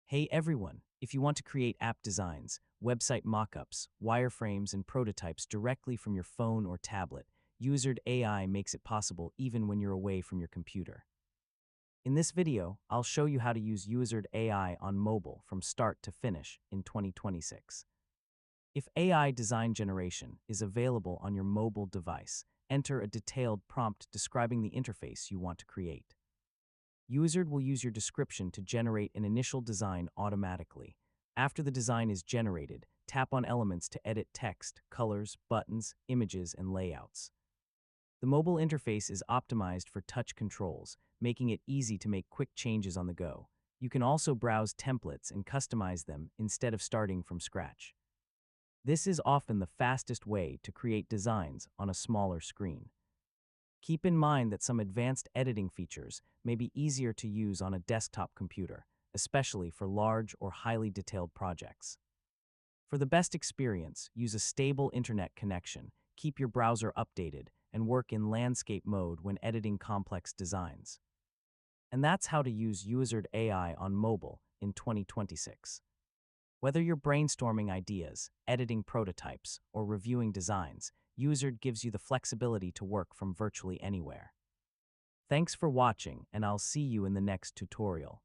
Hey everyone, if you want to create app designs, website mockups, wireframes, and prototypes directly from your phone or tablet, Uizard AI makes it possible even when you're away from your computer. In this video, I'll show you how to use Uizard AI on mobile from start to finish in 2026. If AI design generation is available on your mobile device, enter a detailed prompt describing the interface you want to create. Uizard will use your description to generate an initial design automatically. After the design is generated, tap on elements to edit text, colors, buttons, images, and layouts. The mobile interface is optimized for touch controls, making it easy to make quick changes on the go. You can also browse templates and customize them instead of starting from scratch. This is often the fastest way to create designs on a smaller screen. Keep in mind that some advanced editing features may be easier to use on a desktop computer, especially for large or highly detailed projects. For the best experience, use a stable internet connection, keep your browser updated, and work in landscape mode when editing complex designs. And that's how to use Uizard AI on mobile in 2026. Whether you're brainstorming ideas, editing prototypes, or reviewing designs, Uizard gives you the flexibility to work from virtually anywhere. Thanks for watching, and I'll see you in the next tutorial.